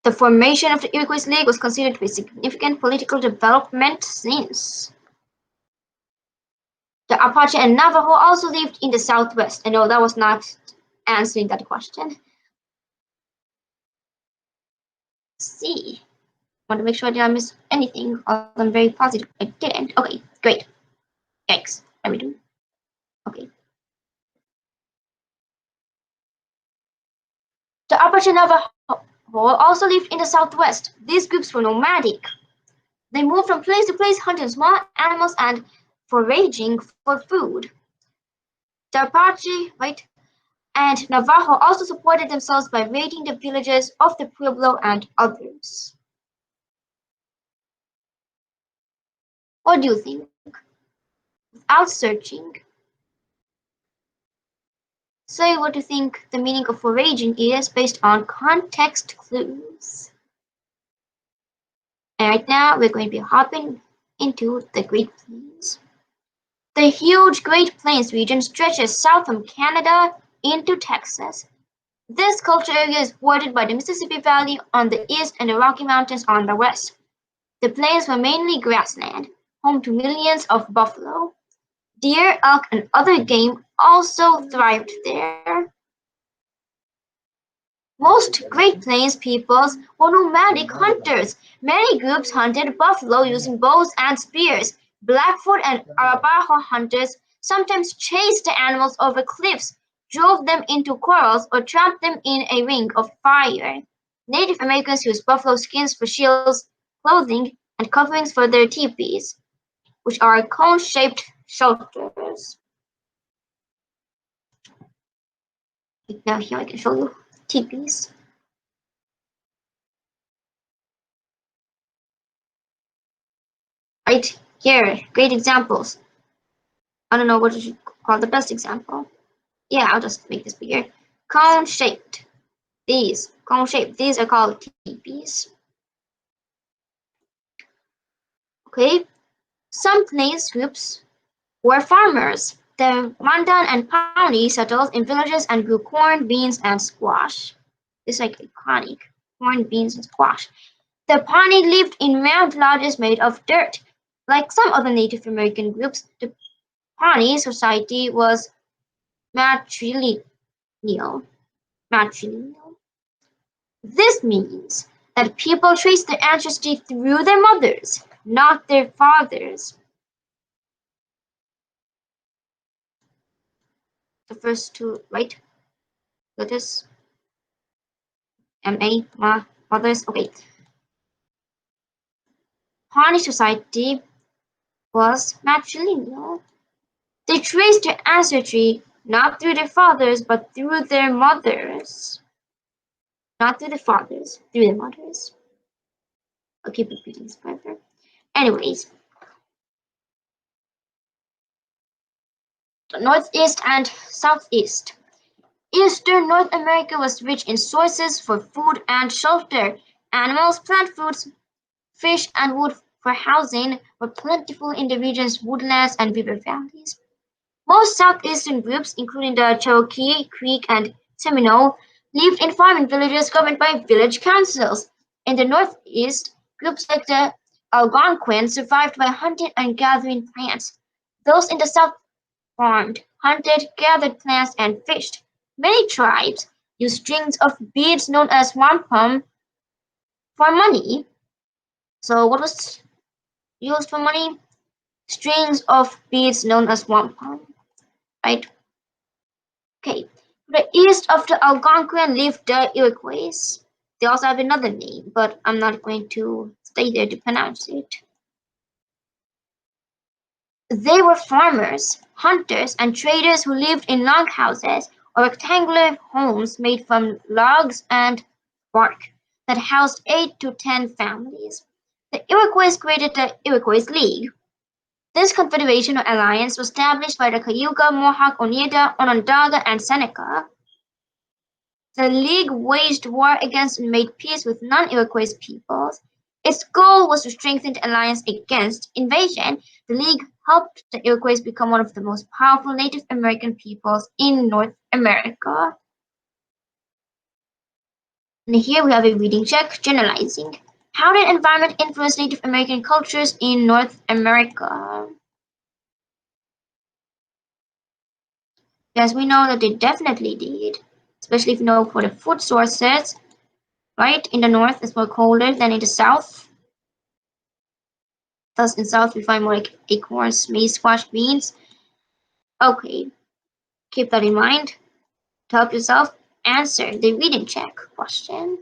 The formation of the Iroquois League was considered to be a significant political development since the Apache and Navajo also lived in the Southwest. I know that was not answering that question. C. Want to make sure I didn't miss anything. I'm very positive I didn't. Okay, great. Yikes. Let me do. Okay. The Apache Navajo also lived in the Southwest. These groups were nomadic. They moved from place to place, hunting small animals and foraging for food. The Apache, right, and Navajo also supported themselves by raiding the villages of the Pueblo and others. What do you think? Without searching, say what you think the meaning of foraging is based on context clues. And right now we're going to be hopping into the Great Plains. The huge Great Plains region stretches south from Canada into Texas. This culture area is bordered by the Mississippi Valley on the east and the Rocky Mountains on the west. The plains were mainly grassland, home to millions of buffalo. Deer, elk, and other game also thrived there. Most Great Plains peoples were nomadic hunters. Many groups hunted buffalo using bows and spears. Blackfoot and Arapaho hunters sometimes chased the animals over cliffs, drove them into corrals, or trapped them in a ring of fire. Native Americans used buffalo skins for shields, clothing, and coverings for their teepees, which are cone-shaped shelters. Now here I can show you teepees. Right here, great examples. I don't know what you should call the best example. Yeah, I'll just make this bigger. Cone-shaped. These, cone-shaped, these are called teepees. Okay, some Plains groups were farmers. The Mandan and Pawnee settled in villages and grew corn, beans, and squash. This is like iconic. Corn, beans, and squash. The Pawnee lived in round lodges made of dirt. Like some other Native American groups, the Pawnee society was matrilineal. Matrilineal. This means that people trace their ancestry through their mothers, not their fathers. The first two, right? Letters. M-A, ma, mothers. Okay. Pawnee society was matrilineal. They traced their ancestry not through their fathers, but through their mothers. Not through the fathers, through the mothers. I'll keep repeating this further. Anyways, the Northeast and Southeast. Eastern North America was rich in sources for food and shelter. Animals, plant foods, fish, and wood for housing were plentiful in the region's woodlands and river valleys. Most southeastern groups, including the Cherokee, Creek, and Seminole, lived in farming villages governed by village councils. In the northeast, groups like the Algonquin survived by hunting and gathering plants. Those in the south farmed, hunted, gathered plants, and fished. Many tribes used strings of beads known as wampum for money. So what was used for money? Strings of beads known as wampum, right? Okay. To the east of the Algonquin lived the Iroquois. They also have another name, but I'm not going to stay there to pronounce it. They were farmers, hunters, and traders who lived in longhouses or rectangular homes made from logs and bark that housed 8 to 10 families. The Iroquois created the Iroquois League. This confederation or alliance was established by the Cayuga, Mohawk, Oneida, Onondaga, and Seneca. The League waged war against and made peace with non-Iroquois peoples. Its goal was to strengthen the alliance against invasion. The League helped the Iroquois become one of the most powerful Native American peoples in North America. And here we have a reading check, generalizing. How did environment influence Native American cultures in North America? Yes, we know that they definitely did, especially if you know for the food sources. Right, in the north it's more colder than in the south. Thus in south we find more like acorns, maize, squash, beans. Okay, keep that in mind. To help yourself answer the reading check question.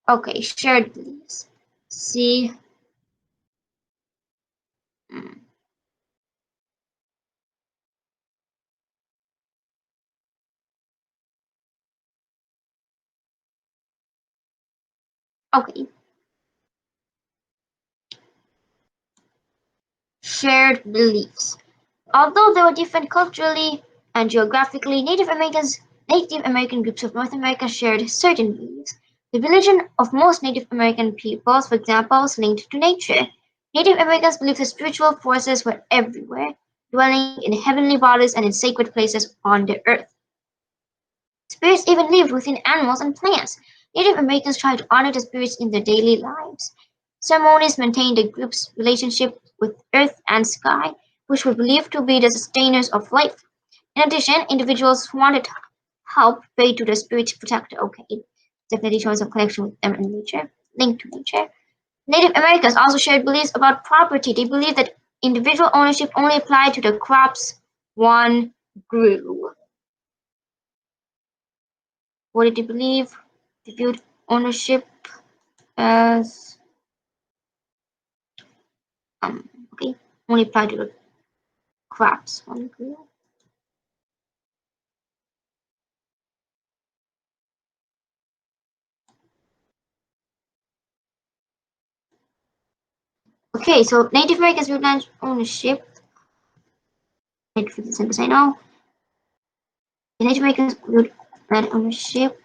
Okay, shared beliefs. See. Okay. Shared beliefs. Although they were different culturally and geographically, Native American groups of North America shared certain beliefs. The religion of most Native American peoples, for example, was linked to nature. Native Americans believed that spiritual forces were everywhere, dwelling in heavenly bodies and in sacred places on the earth. Spirits even lived within animals and plants. Native Americans tried to honor the spirits in their daily lives. Ceremonies maintained the group's relationship with earth and sky, which were believed to be the sustainers of life. In addition, individuals who wanted help prayed to the spirit protector. Okay, definitely showing some connection with them and nature, linked to nature. Native Americans also shared beliefs about property. They believed that individual ownership only applied to the crops one grew. What did they believe? They viewed ownership as okay, only applied to the crops one grew. Okay, so Native Americans viewed land ownership. 50% I know. The Native Americans viewed land ownership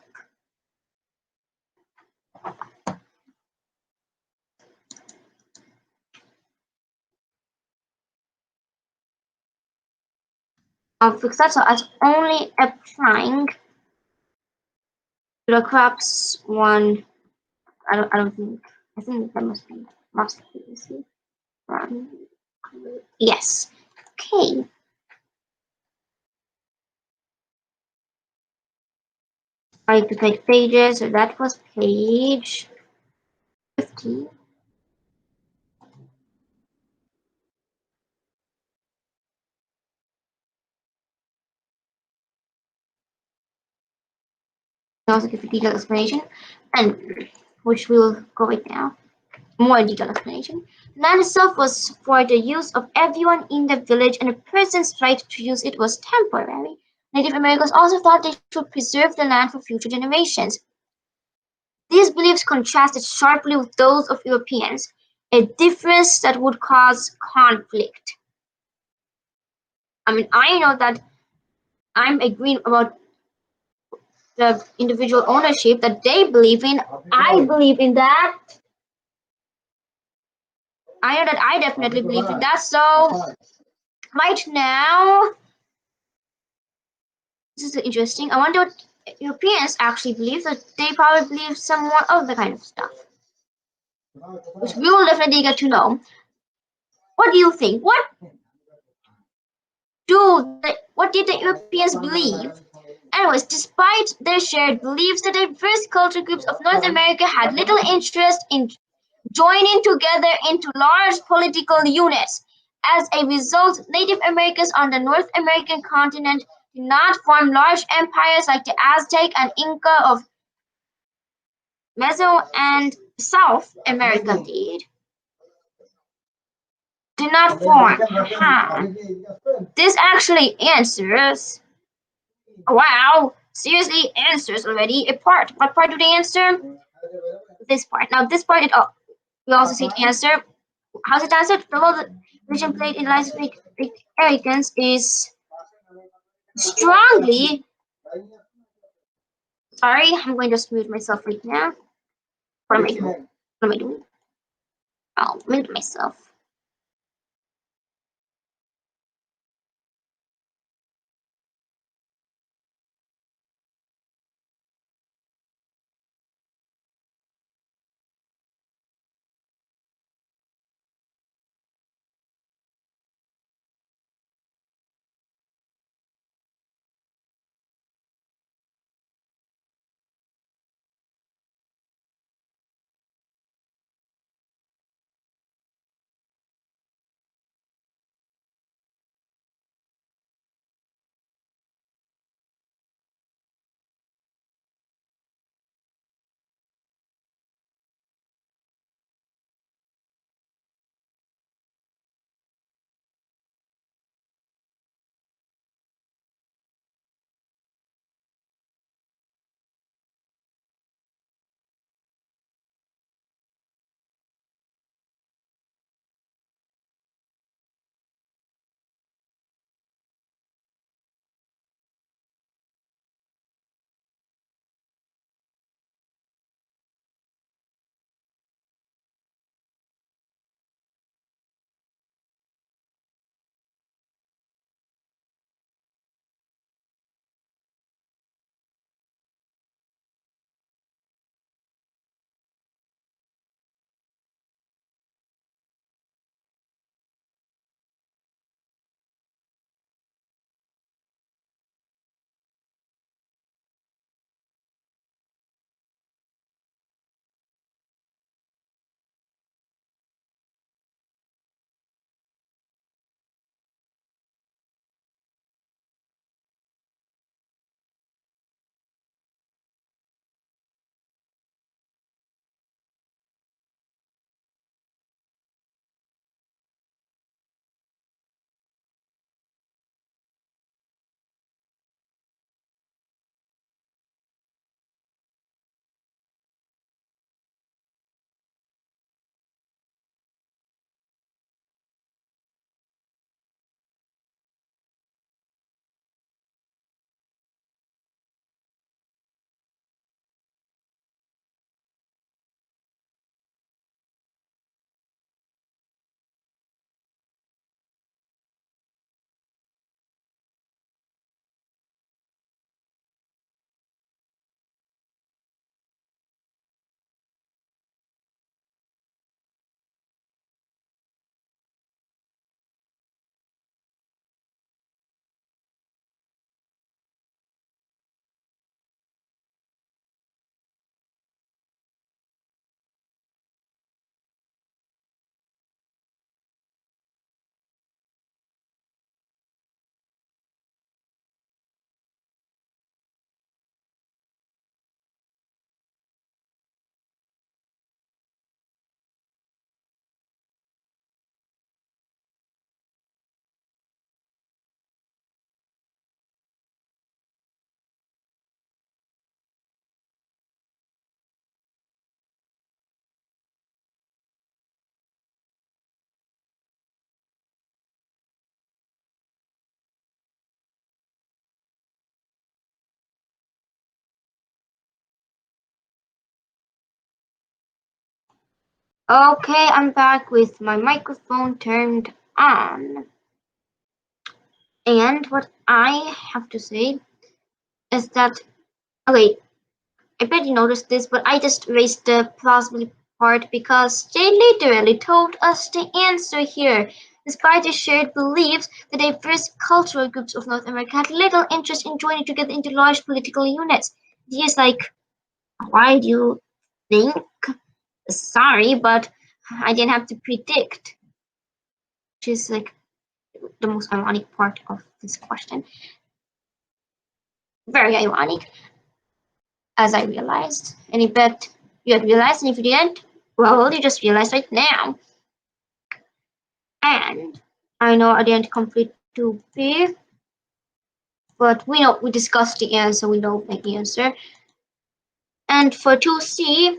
of successful as only applying to the crops one. I don't think. I think that must be. See? Yes. Okay. I have to take pages, so that was page 50. I also give a detailed explanation, and which we'll go with now. More detailed explanation. Land itself was for the use of everyone in the village, and a person's right to use it was temporary. Native Americans also thought they should preserve the land for future generations. These beliefs contrasted sharply with those of Europeans, a difference that would cause conflict. I mean, I know that I'm agreeing about the individual ownership that they believe in. I believe in that. I know that I definitely believe in that. So right now, this is interesting. I wonder what Europeans actually believe. That they probably believe some more other kind of stuff, which we will definitely get to know. What do you think? What did the Europeans believe? Anyways, despite their shared beliefs, the diverse culture groups of North America had little interest in joining together into large political units. As a result, Native Americans on the North American continent did not form large empires like the Aztec and Inca of Meso and South America did not form. This actually answers. Wow, seriously answers already a part. What part do they answer? This part. Now this part we also see the answer. How's it answered? The role that religion played in lives of Americans is strongly. Sorry, I'm going to just mute myself right now. What am I doing? What am I doing? I'll mute myself. Okay, I'm back with my microphone turned on. And what I have to say is that, okay, I bet you noticed this, but I just erased the plausibly part because they literally told us the answer here. Despite the shared beliefs, the diverse cultural groups of North America had little interest in joining together into large political units. He's like, why do you think? Sorry, but I didn't have to predict. Which is like the most ironic part of this question. Very ironic, as I realized. And I bet you had realized, and if you didn't, well, you just realized right now. And I know I didn't complete 2B, but we discussed the answer, we know the answer. And for 2C,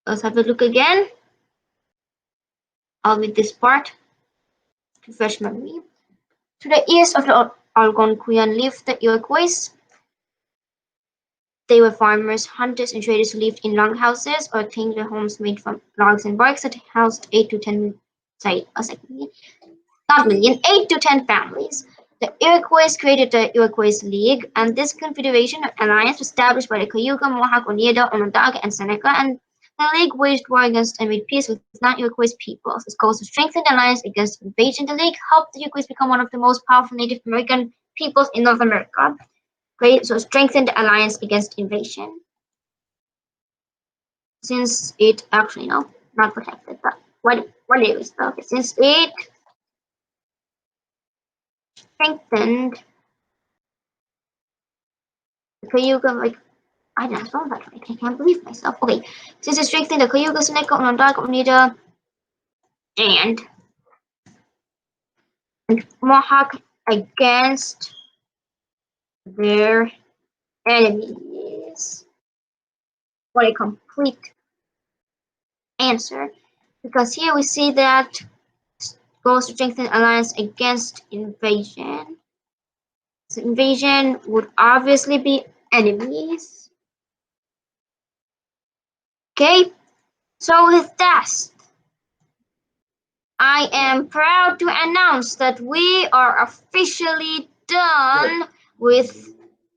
let's have a look again. I'll read this part to refresh memory. To the east of the Algonquian lived the Iroquois. They were farmers, hunters, and traders who lived in longhouses or rectangular homes made from logs and bark that housed 8 to 10, sorry, a second, not million, 8 to 10 families. The Iroquois created the Iroquois League, and this confederation alliance was established by the Cayuga, Mohawk, Oneida, Onondaga, and Seneca, and the League waged war against and made peace with non-Iroquois peoples. Its goal was to strengthen the alliance against invasion. The League helped the Iroquois become one of the most powerful Native American peoples in North America. Great, so strengthen the alliance against invasion. Since it actually no, not protected, but what it is okay. Since it strengthened the Cayuga, like I didn't spell that right. I can't believe myself. Okay, since it strengthened the Cayuga, Seneca, Onondaga, Oneida, and Mohawk against their enemies. What a complete answer. Because here we see that goes to strengthen alliance against invasion. So invasion would obviously be enemies. Okay, so with that, I am proud to announce that we are officially done with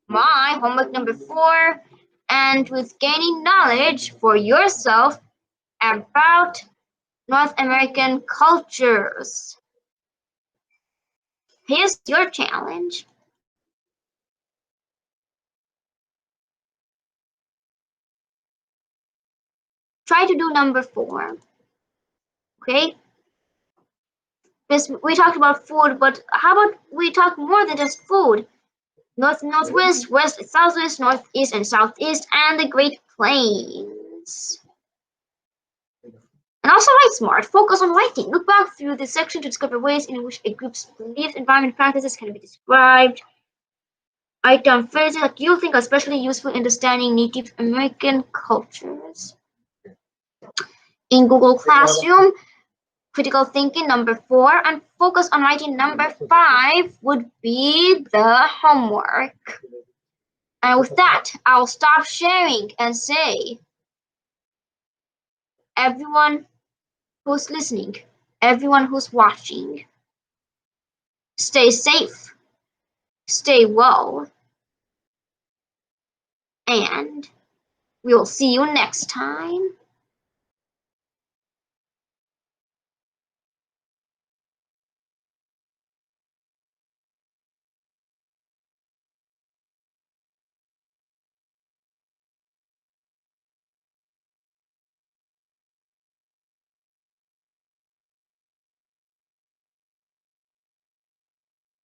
my homework number 4 and with gaining knowledge for yourself about North American cultures. Here's your challenge. Try to do number 4. Okay? Because we talked about food, but how about we talk more than just food? North and northwest, west and southwest, northeast and southeast, and the Great Plains. And also write smart. Focus on writing. Look back through this section to discover ways in which a group's beliefs, environment, practices can be described. Write down phrases that you think are especially useful in understanding Native American cultures. In Google Classroom, critical thinking number 4 and focus on writing number 5 would be the homework. And with that, I'll stop sharing and say, everyone who's listening, everyone who's watching, stay safe, stay well, and we'll see you next time.